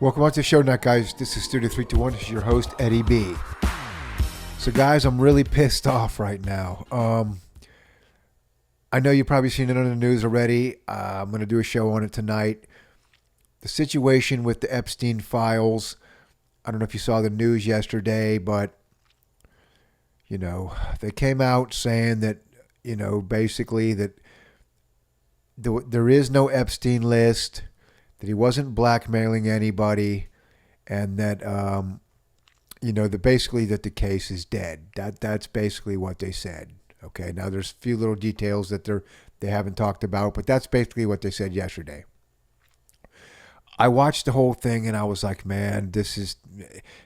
Welcome on to the show tonight, guys. This is Studio 321. This is your host, Eddie B. So, guys, I'm really pissed off right now. I know you've probably seen it on the news already. I'm going to do a show on it tonight. The situation with the Epstein files. I don't know if you saw the news yesterday, but, you know, they came out saying that, you know, basically that there is no Epstein list, that he wasn't blackmailing anybody, and that, you know, that basically that the case is dead. That's basically what they said. Okay, now there's a few little details that they haven't talked about, but that's basically what they said yesterday. I watched the whole thing and I was like, man, this is,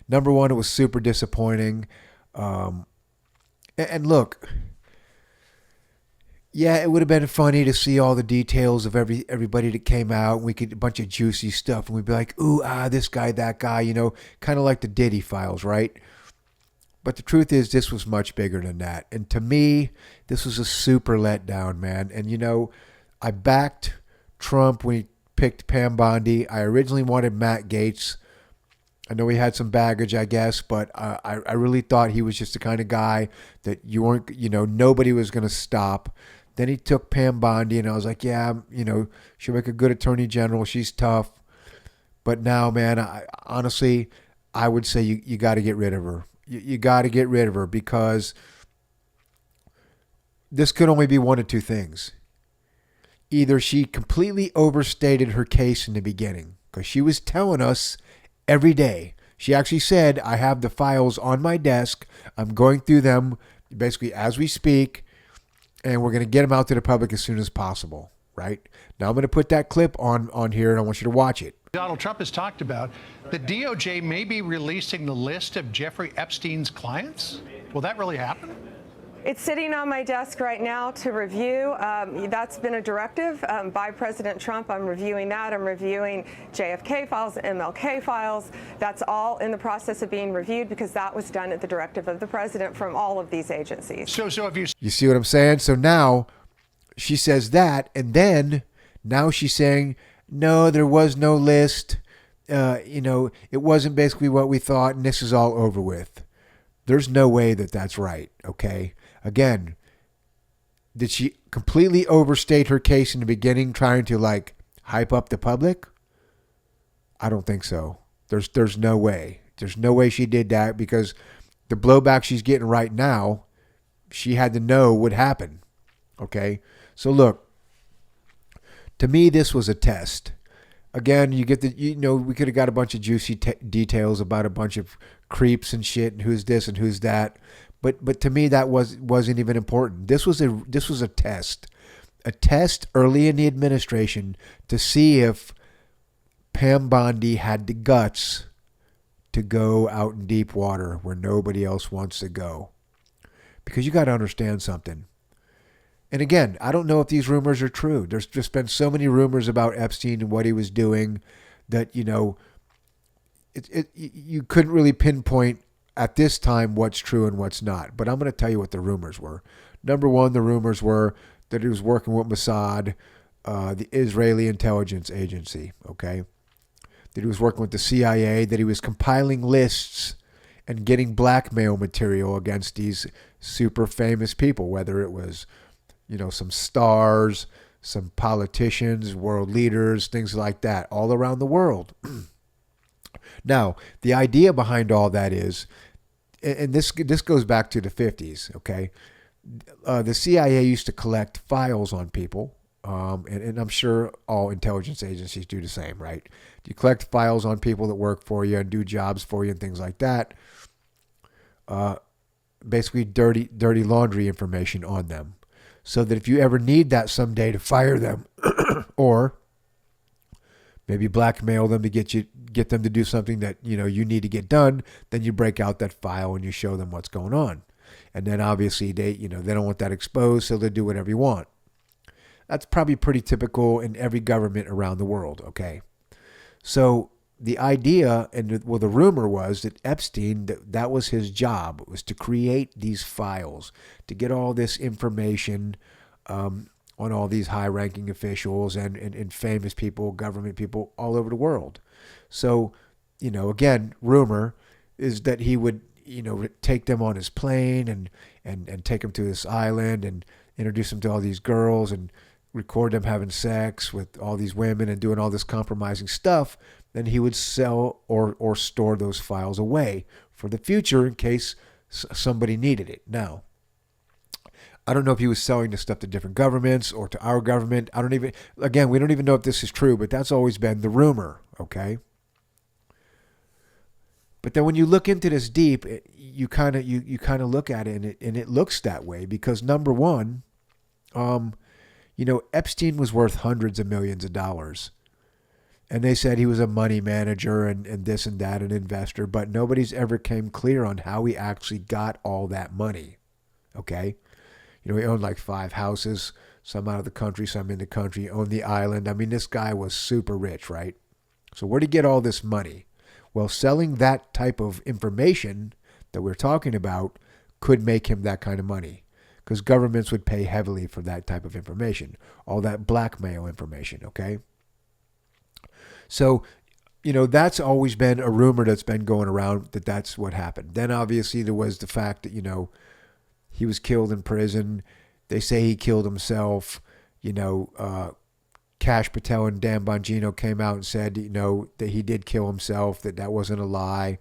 number one, it was super disappointing. And look, yeah, it would have been funny to see all the details of everybody that came out. We could a bunch of juicy stuff, and we'd be like, "Ooh, this guy, that guy," you know, kind of like the Diddy files, right? But the truth is, this was much bigger than that. And to me, this was a super letdown, man. And you know, I backed Trump when he picked Pam Bondi. I originally wanted Matt Gaetz. I know he had some baggage, I guess, but I really thought he was just the kind of guy that you weren't, you know, nobody was going to stop. Then he took Pam Bondi, and I was like, yeah, you know, she'll make a good attorney general. She's tough. But now, man, honestly, I would say you got to get rid of her. You got to get rid of her, because this could only be one of two things. Either she completely overstated her case in the beginning, because she was telling us every day. She actually said, I have the files on my desk. I'm going through them basically as we speak, and we're going to get them out to the public as soon as possible, right? Now I'm going to put that clip on here, and I want you to watch it. Donald Trump has talked about the DOJ may be releasing the list of Jeffrey Epstein's clients. Will that really happen? It's sitting on my desk right now to review. That's been a directive by President Trump. I'm reviewing that. I'm reviewing JFK files, MLK files. That's all in the process of being reviewed, because that was done at the directive of the president from all of these agencies. So have you see what I'm saying? So now she says that, and then now she's saying, no, there was no list. You know, it wasn't basically what we thought, and this is all over with. There's no way that that's right, okay? Again, did she completely overstate her case in the beginning, trying to like hype up the public? I don't think so. There's no way. There's no way she did that, because the blowback she's getting right now, she had to know would happen. Okay? So look, to me, this was a test. Again, you get we could have got a bunch of juicy details about a bunch of creeps and shit, and who's this and who's that. But to me, that wasn't even important. This was a test early in the administration to see if Pam Bondi had the guts to go out in deep water where nobody else wants to go. Because you got to understand something. And again, I don't know if these rumors are true. There's just been so many rumors about Epstein and what he was doing that, you know, you couldn't really pinpoint at this time what's true and what's not. But I'm going to tell you what the rumors were. Number one, the rumors were that he was working with Mossad, the Israeli intelligence agency, okay? That he was working with the CIA, that he was compiling lists and getting blackmail material against these super famous people, whether it was, you know, some stars, some politicians, world leaders, things like that, all around the world. Now, the idea behind all that is, and this goes back to the 50s, okay? The CIA used to collect files on people, and I'm sure all intelligence agencies do the same, right? You collect files on people that work for you and do jobs for you and things like that. Basically, dirty laundry information on them, so that if you ever need that someday to fire them, or maybe blackmail them to get them to do something that, you know, you need to get done, then you break out that file and you show them what's going on. And then obviously they don't want that exposed, so they'll do whatever you want. That's probably pretty typical in every government around the world, okay? So the idea, and the rumor was that Epstein, that was his job, was to create these files, to get all this information on all these high-ranking officials and famous people, government people all over the world. So again, rumor is that he would, take them on his plane and take them to this island and introduce them to all these girls and record them having sex with all these women and doing all this compromising stuff. Then he would sell or store those files away for the future in case somebody needed it. Now, I don't know if he was selling this stuff to different governments or to our government. We don't even know if this is true, but that's always been the rumor, okay? But then when you look into this deep, you kind of look at it and it looks that way because number one, Epstein was worth hundreds of millions of dollars. And they said he was a money manager and this and that, an investor, but nobody's ever came clear on how he actually got all that money, okay? He owned like 5 houses, some out of the country, some in the country. He owned the island. I mean, this guy was super rich, right? So where'd he get all this money? Well, selling that type of information that we're talking about could make him that kind of money because governments would pay heavily for that type of information, all that blackmail information, okay? So, that's always been a rumor that's been going around that that's what happened. Then obviously there was the fact that, he was killed in prison. They say he killed himself. Cash Patel and Dan Bongino came out and said, that he did kill himself, that wasn't a lie.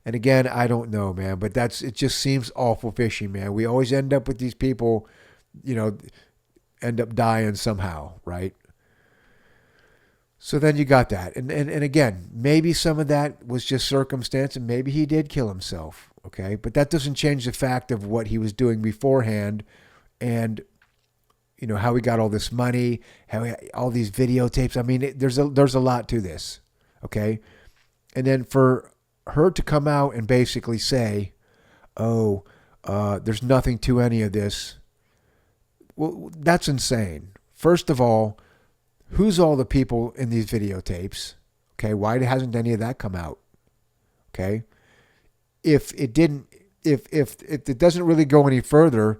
And again, I don't know, man, but it just seems awful fishy, man. We always end up with these people, end up dying somehow, right? So then you got that. And again, maybe some of that was just circumstance and maybe he did kill himself, okay? But that doesn't change the fact of what he was doing beforehand and how he got all this money, all these videotapes. I mean, there's a lot to this, okay? And then for her to come out and basically say, there's nothing to any of this, well, that's insane. First of all, who's all the people in these videotapes? Okay, why hasn't any of that come out? Okay, if it doesn't really go any further,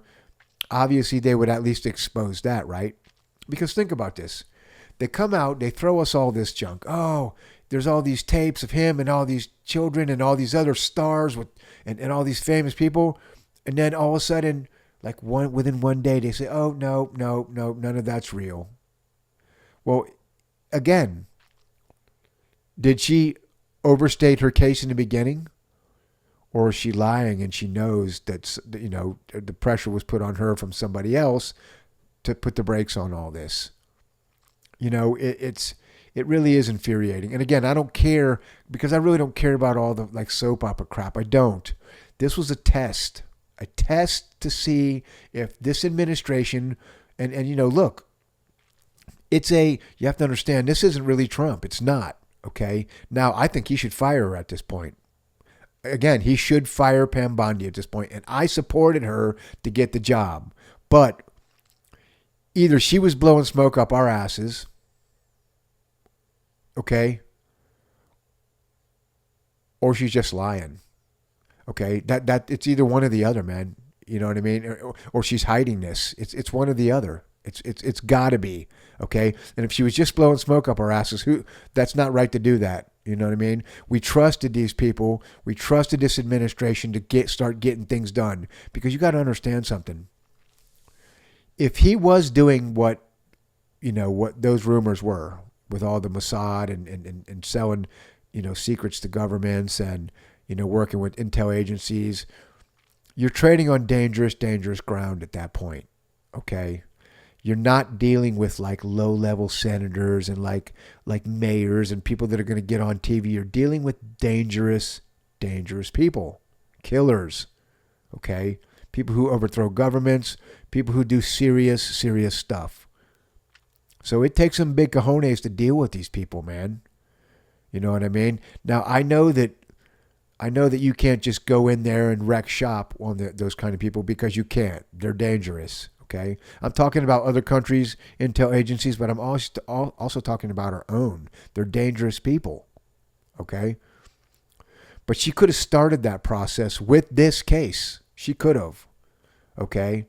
obviously they would at least expose that, right? Because think about this. They come out, they throw us all this junk. Oh, there's all these tapes of him and all these children and all these other stars and all these famous people. And then all of a sudden, within one day, they say, oh, no, none of that's real. Well, again, did she overstate her case in the beginning? Or is she lying and she knows that, the pressure was put on her from somebody else to put the brakes on all this? It really is infuriating. And again, I don't care because I really don't care about all the soap opera crap. I don't. This was a test to see if this administration and look, you have to understand this isn't really Trump. It's not. Okay. Now I think he should fire her at this point. Again, he should fire Pam Bondi at this point, and I supported her to get the job. But either she was blowing smoke up our asses, okay, or she's just lying. Okay, that it's either one or the other, man. You know what I mean? Or she's hiding this. It's one or the other. It's got to be, okay? And if she was just blowing smoke up our asses, that's not right to do that. You know what I mean? We trusted these people. We trusted this administration to start getting things done. Because you got to understand something. If he was doing what those rumors were with all the Mossad and selling, secrets to governments and, working with intel agencies, you're trading on dangerous ground at that point, okay? You're not dealing with low-level senators and like mayors and people that are going to get on TV. You're dealing with dangerous people, killers, okay? People who overthrow governments, people who do serious stuff. So it takes some big cojones to deal with these people, man. You know what I mean? Now, I know that you can't just go in there and wreck shop on those kind of people because you can't. They're dangerous. Okay, I'm talking about other countries' intel agencies, but I'm also talking about our own. They're dangerous people. Okay, but she could have started that process with this case. She could have. Okay,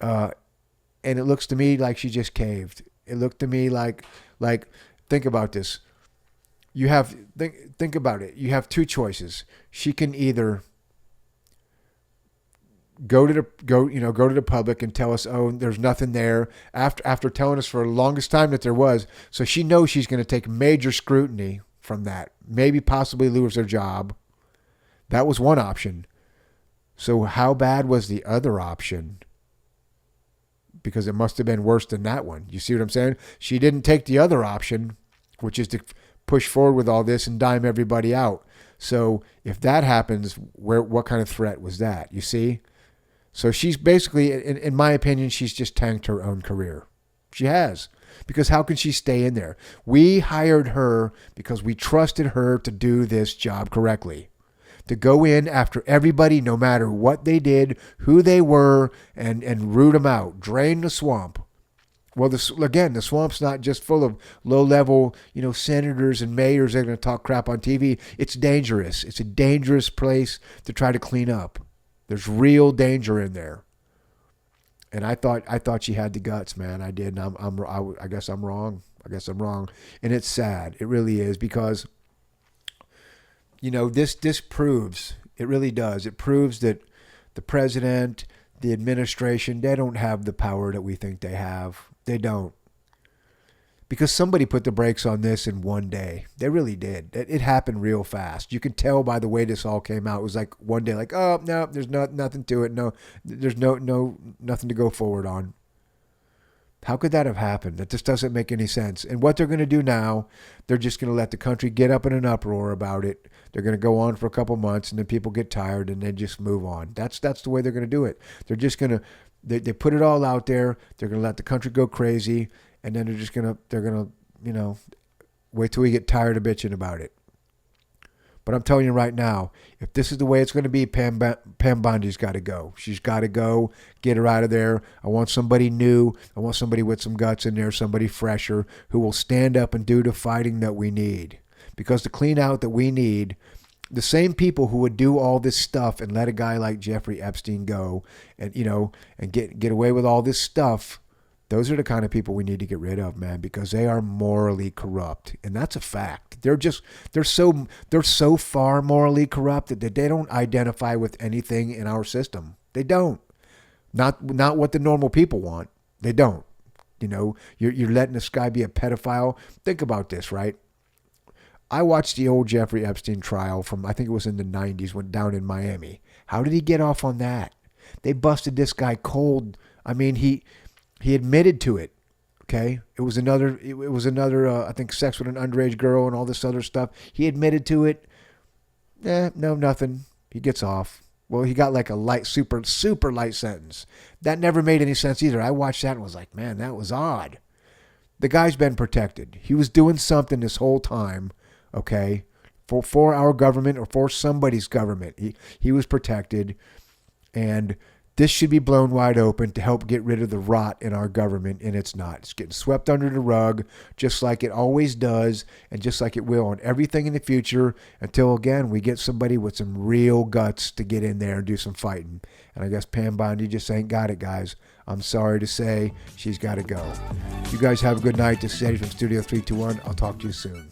and it looks to me like she just caved. It looked to me like think about this. you have think about it. You have two choices. She can either go to the public and tell us, oh, there's nothing there, after telling us for the longest time that there was. So she knows she's going to take major scrutiny from that, maybe possibly lose her job. That was one option. So how bad was the other option? Because it must have been worse than that one. You see what I'm saying? She didn't take the other option, which is to push forward with all this and dime everybody out. So if that happens, what kind of threat was that? You see? So she's basically, in my opinion, she's just tanked her own career. She has. Because how can she stay in there? We hired her because we trusted her to do this job correctly. To go in after everybody, no matter what they did, who they were, and root them out. Drain the swamp. Well, the swamp's not just full of low-level, senators and mayors that are going to talk crap on TV. It's dangerous. It's a dangerous place to try to clean up. There's real danger in there. And I thought she had the guts, man. I did. And I guess I'm wrong. And it's sad. It really is, because this proves, it really does. It proves that the president, the administration, they don't have the power that we think they have. They don't. Because somebody put the brakes on this in one day. They really did. It happened real fast. You can tell by the way this all came out. It was like one day, like, oh, no, there's nothing to it. No, there's nothing to go forward on. How could that have happened? That just doesn't make any sense. And what they're going to do now, they're just going to let the country get up in an uproar about it. They're going to go on for a couple months, and then people get tired, and then just move on. That's the way they're going to do it. They're just going to, they put it all out there. They're going to let the country go crazy. And then they're gonna, wait till we get tired of bitching about it. But I'm telling you right now, if this is the way it's going to be, Pam Bondi's got to go. She's got to go. Get her out of there. I want somebody new. I want somebody with some guts in there, somebody fresher, who will stand up and do the fighting that we need. Because the clean out that we need, the same people who would do all this stuff and let a guy like Jeffrey Epstein go and get away with all this stuff, those are the kind of people we need to get rid of, man, because they are morally corrupt. And that's a fact. They're so far morally corrupt that they don't identify with anything in our system. They don't. Not what the normal people want. They don't. You're letting this guy be a pedophile. Think about this, right? I watched the old Jeffrey Epstein trial from, I think it was in the 90s, went down in Miami. How did he get off on that? They busted this guy cold. I mean, he admitted to it. Okay, it was another. I think, sex with an underage girl and all this other stuff. He admitted to it. No, nothing. He gets off. Well, he got like a light, super light sentence. That never made any sense either. I watched that and was like, man, that was odd. The guy's been protected. He was doing something this whole time. Okay, for our government or for somebody's government. He was protected, and this should be blown wide open to help get rid of the rot in our government, and it's not. It's getting swept under the rug, just like it always does, and just like it will on everything in the future, until, again, we get somebody with some real guts to get in there and do some fighting. And I guess Pam Bondi just ain't got it, guys. I'm sorry to say, she's got to go. You guys have a good night. This is Eddie from Studio 321. I'll talk to you soon.